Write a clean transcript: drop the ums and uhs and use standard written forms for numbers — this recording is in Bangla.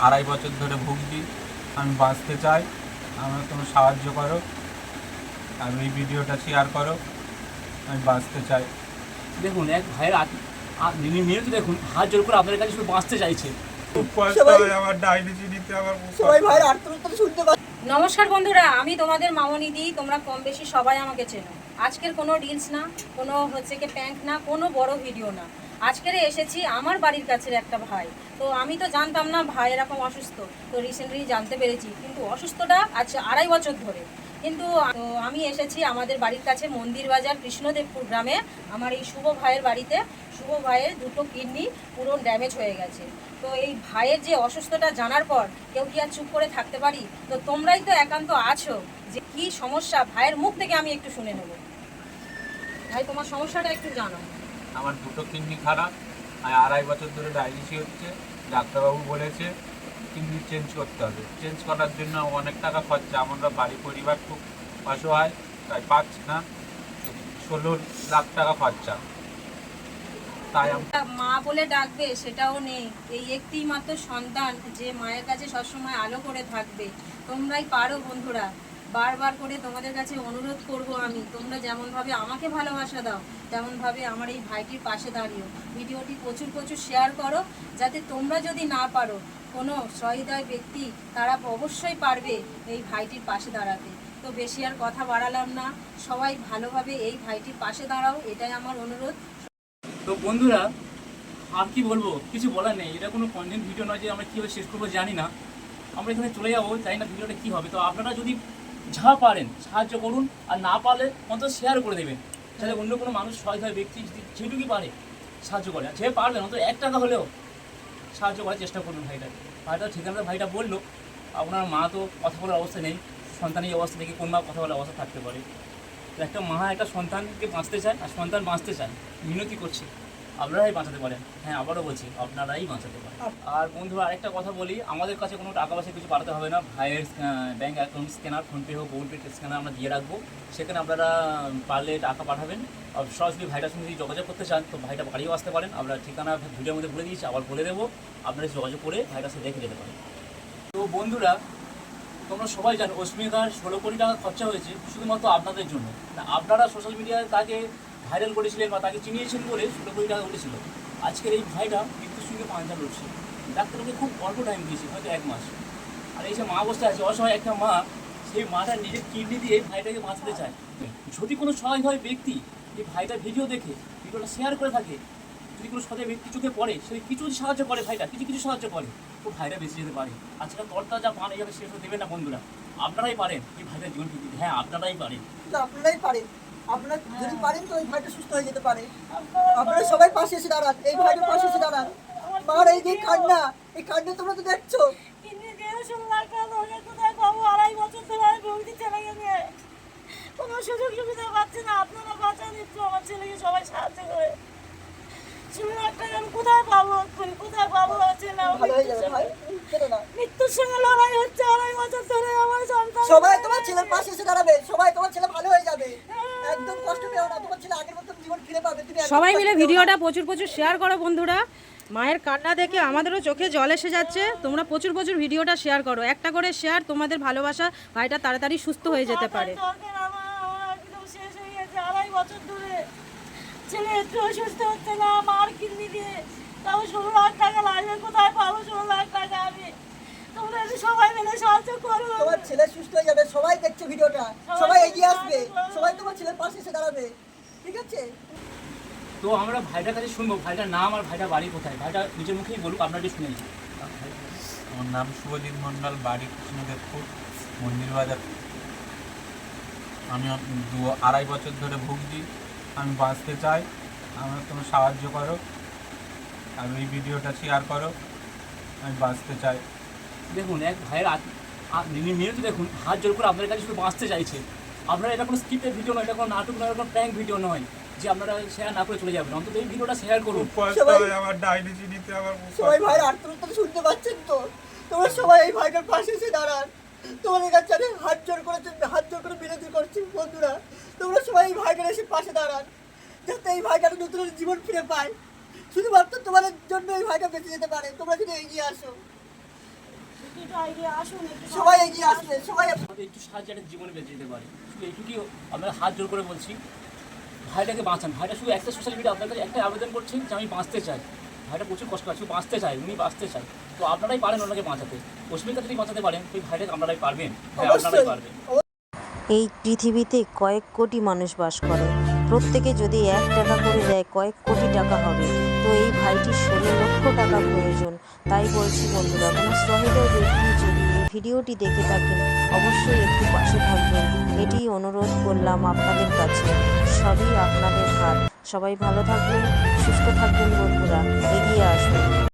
2.5 বছর ধরে ভুগছি। আমি বাঁচতে চাই, আমার তোমরা সাহায্য করো আর এই ভিডিওটা শেয়ার করো। আমি বাঁচতে চাই। দেখুন এক ভাইয়ের মিনতি দেখুন, হাত জোর করে আপনাদের কাছে শুধু বাঁচতে চাইছে। খুব কষ্ট হয় আমার, ডায়ালিসিস নিতে আমার সবাই ভাইয়ের আর্তনাদ শুনতে পাচ্ছি। নমস্কার বন্ধুরা, আমি তোমাদের মামনি দি। তোমরা কম বেশি সবাই আমাকে চেনো। আজকের কোনো রিলস না, কোনো হচ্ছে কি প্র্যাঙ্ক না, কোনো বড় ভিডিও না। আজকের এসেছি আমার বাড়ির কাছের একটা ভাই। তো আমি তো জানতাম না ভাই এরকম অসুস্থ, তো রিসেন্টলি জানতে পেরেছি। কিন্তু অসুস্থটা আজ 2.5 বছর ধরে। কিন্তু আমি এসেছি আমাদের বাড়ির কাছে মন্দির বাজার কৃষ্ণদেবপুর গ্রামে আমার এই শুভ ভাইয়ের বাড়িতে। শুভ ভাইয়ের 2টো কিডনি পুরো ড্যামেজ হয়ে গেছে। তো এই ভাইয়ের যে অসুস্থতা জানার পর কেউ কি আর চুপ করে থাকতে পারি? তো তোমরাই তো একান্ত আছো যে কি সমস্যা, ভাইয়ের মুখ থেকে আমি একটু শুনে নেব। ভাই, তোমার সমস্যাটা একটু জানো। আমার 2টো কিডনি খারাপ, আর 2.5 বছর ধরে ডায়ালিসিস হচ্ছে। ডাক্তারবাবু বলেছে কিডনি চেঞ্জ করতে হবে। চেঞ্জ করার জন্য অনেক টাকা খরচা। আমরা বাড়ি পরিবার খুব অসহায়, তাই পাচ্ছি না। 16 লাখ টাকা খরচা। তাই মা বলে ডাকবে সেটাও নেই। এই একটি মাত্র সন্তান যে মায়ের কাছে সবসময় আলো করে থাকবে। তোমরাই পারো বন্ধুরা। বারবার করে তোমাদের কাছে অনুরোধ করব আমি, তোমরা যেমনভাবে আমাকে ভালোবাসা দাও তেমনভাবে আমার এই ভাইটির পাশে দাঁড়িও। ভিডিওটি প্রচুর প্রচুর শেয়ার করো, যাতে তোমরা যদি না পারো কোনো সহৃদয় ব্যক্তি তারা অবশ্যই পারবে এই ভাইটির পাশে দাঁড়াতে। তো বেশি আর কথা বাড়ালাম না, সবাই ভালোভাবে এই ভাইটির পাশে দাঁড়াও, এটাই আমার অনুরোধ। তো বন্ধুরা, আর কি বলবো, কিছু বলার নেই। এটা কোনো কন্টেন্ট ভিডিও নয় যে আমরা কীভাবে শেষ করবো জানি না। আমরা এখানে চলে যাবো, জানি না ভিডিওটা কী হবে। তো আপনারা যদি যা পারেন সাহায্য করুন, আর না পারলে অন্তত শেয়ার করে দেবেন, যাতে অন্য কোনো মানুষ সহায় ব্যক্তি যেটুকুই পারে সাহায্য করে। যে পারবেন অন্তত 1 টাকা হলেও সাহায্য করার চেষ্টা করুন ভাইটা ঠিকানা ভাইটা বললো। আপনার মা তো কথা বলার অবস্থা নেই, সন্তান এই অবস্থা থেকে কোন মা কথা বলার অবস্থা থাকতে পারে? তো একটা মা একটা সন্তানকে বাঁচতে চায়, আর সন্তান বাঁচতে চায়, মিনতি করছে, আপনারাই বাঁচাতে পারেন। হ্যাঁ, আবারও বলছি, আপনারাই বাঁচাতে পারেন। আর বন্ধুরা, আরেকটা কথা বলি, আমাদের কাছে কোনো টাকা পয়সা কিছু পাঠাতে হবে না। ভাইয়ের ব্যাঙ্ক অ্যাকাউন্ট স্ক্যানার, ফোনপে হোক গুগল পে স্ক্যানার আমরা দিয়ে রাখবো। সেখানে আপনারা পারলে টাকা পাঠাবেন। আর সরাসরি ভাইটার সঙ্গে যদি যোগাযোগ করতে চান তো ভাইটা বাড়িও আসতে পারেন। আমরা ঠিকানা ভিডিওর মধ্যে বলে দিয়েছি, আবার বলে দেবো, আপনারা যোগাযোগ করে ভাইটার সাথে দেখে যেতে পারেন। তো বন্ধুরা, তোমরা সবাই জানো অস্মিতার 16 কোটি টাকা খরচা হয়েছে শুধুমাত্র আপনাদের জন্য। আপনারা সোশ্যাল মিডিয়ায় তাকে ভাইরাল করেছিলেন বা তাকে চিনিয়েছেন বলে 16 কোটি টাকা উঠেছিল। আজকের এই ভাইটা মৃত্যুর সঙ্গে পাঞ্জা লড়ছে। ডাক্তারকে খুব অল্প টাইম দিয়েছে, হয়তো 1 মাস। আর এই যে মা অবস্থায় আছে, অসহায় একটা মা, সেই মাটা নিজের কিডনি দিয়ে ভাইটাকে বাঁচাতে চায়। যদি কোনো সহায় ব্যক্তি এই ভাইটার ভিডিও দেখে ভিডিওটা শেয়ার করে থাকে, যদি কোনো সহায় ব্যক্তি চোখে পড়ে, সে কিছু সাহায্য করে, ভাইটা কিছু সাহায্য করে, তো ভাইরা বেঁচে যেতে পারে। আজকাল তরতা যা পান এইভাবে শেষ হতে দেবেন না বন্ধুরা। আপনারাই পারেন এই ভাইটার জীবন ফিরিয়ে দিতে। হ্যাঁ, আপনারাই পারেন। আপনারাই পারেন। আপনারা যদি পারেন তো এই ভাইটা সুস্থ হয়ে যেতে পারে। আপনারা সবাই পাশে এসে দাঁড়ান, এই ভাইটার পাশে এসে দাঁড়ান। মার এই যে কান্না, এই কান্না তোমরা তো দেখছো। কোনো সুযোগ সুবিধা পাচ্ছে না। আপনারা বাঁচান একটু, আমার ছেলেকে সবাই সাহায্য করে। 16 লাখ টাকা আমি কোথায় পাবো? কোথায় পাবো? ভালো হয়ে যাবে ভাই, কেন না? মৃত্যুর সঙ্গে লড়াই হচ্ছে 2.5 বছর ধরে। আমার সন্তান সবাই তোমার ছেলের পাশে এসে দাঁড়াবে, সবাই তোমার ছেলে ভালো হয়ে যাবে। একদম কষ্ট পেও না, তোমার ছেলে আগের মতো জীবন ফিরে পাবে। তুমি সবাই মিলে ভিডিওটা প্রচুর প্রচুর শেয়ার করো বন্ধুরা। মায়ের কান্না দেখে আমাদেরও চোখে জল এসে যাচ্ছে। তোমরা প্রচুর প্রচুর ভিডিওটা শেয়ার করো, একটা করে শেয়ার। তোমাদের ভালোবাসা ভাইটা তাড়াতাড়ি সুস্থ হয়ে যেতে পারে। আমার একদম শেষ হয়ে গেছে 2.5 বছর ধরে। ছেলে একটু অসুস্থ হচ্ছে না, মার কিডনি দিয়ে। তাও 16 লাখ টাকা লাগবে, কোথায় পাবো 16 লাখ টাকা আমি? তোমরা একটু সবাই মিলে সাহায্য করো। তোমার ছেলে সুস্থ হয়ে যাবে, সবাই দেখছে ভিডিওটা, সবাই এগিয়ে আসবে, সবাই তোমার ছেলের পাশে এসে দাঁড়াবে, ঠিক আছে? তো আমরা ভাইটার কাছে শুনবো ভাইটার নাম আর ভাইটার বাড়ি কোথায়। ভাইটা নিজের মুখেই বলুক, আপনারা একটু শুনে নিন। আমার নাম শুভজিৎ মণ্ডল, বাড়ি কৃষ্ণদেবপুর, মন্দির বাজার। আমি 2.5 বছর ধরে ভুগছি। আমি বাঁচতে চাই, আমার তোমরা সাহায্য করো আর এই ভিডিওটা শেয়ার করো। আমি বাঁচতে চাই। দেখুন এক ভাইয়ের মিনতি দেখুন, হাত জোর করে আপনাদের কাছে শুধু বাঁচতে চাইছে। আপনারা এটা কোনো স্ক্রিপ্টের ভিডিও নয়, এটা কোনো নাটক নয়, কোনো প্র্যাঙ্ক ভিডিও নয় যে আপনারা শেয়ার না করে চলে যাবেন। অন্তত এই ভিডিওটা শেয়ার করুন। খুব কষ্ট হয় আমার, ডায়ালিসিস নিতে আমার সবাই ভাইয়ের আর্তনাদ শুনতে পাচ্ছেন তো? তোমরা সবাই এই ভাইটার পাশে এসে দাঁড়ান। তোমাদের কাছে আমি হাত জোর করে বিনতি করছি বন্ধুরা, তোমরা সবাই এই ভাইটার এসে পাশে দাঁড়ান, যাতে এই ভাইটার নতুন জীবন ফিরে পায়। শুধুমাত্র তোমাদের জন্য এই ভাইটা বেঁচে যেতে পারে, তোমরা যদি এগিয়ে আসো। একটু এগিয়ে আসুন, একটু সবাই এগিয়ে আসবে, সবাই আমাদের একটু সাহায্য একটা জীবনে বেঁচে যেতে পারে। শুধু এইটুকুই আমরা হাত জোর করে বলছি, ভাইটাকে বাঁচান। ভাইটা শুধু একটা সোশ্যাল মিডিয়া আপনার কাছে একটা আবেদন করছেন যে আমি বাঁচতে চাই। ভাইটা প্রচুর কষ্ট আছে, শুধু বাঁচতে চায়, উনি বাঁচতে চায়। তো আপনারাই পারেন ওনাকে বাঁচাতে। অস্মিতা যদি বাঁচাতে পারেন ওই ভাইটাকে আপনারাই পারবেন, হ্যাঁ আপনারাই অবশ্যই। পারবেন। এই পৃথিবীতে কয়েক কোটি মানুষ বাস করে, প্রত্যেকে যদি 1 টাকা করে দেয় কয়েক কোটি টাকা হবে। তো এই ভাইটির 16 লক্ষ টাকা প্রয়োজন। তাই বলছি বন্ধুরা, কোনো সহৃদয় ব্যক্তি যদি এই ভিডিওটি দেখে থাকেন অবশ্যই একটু পাশে থাকবেন, এটি অনুরোধ করলাম আপনাদের কাছে। সবই আপনাদের হাত। সবাই ভালো থাকবেন, সুস্থ থাকবেন বন্ধুরা, এগিয়ে আসবেন।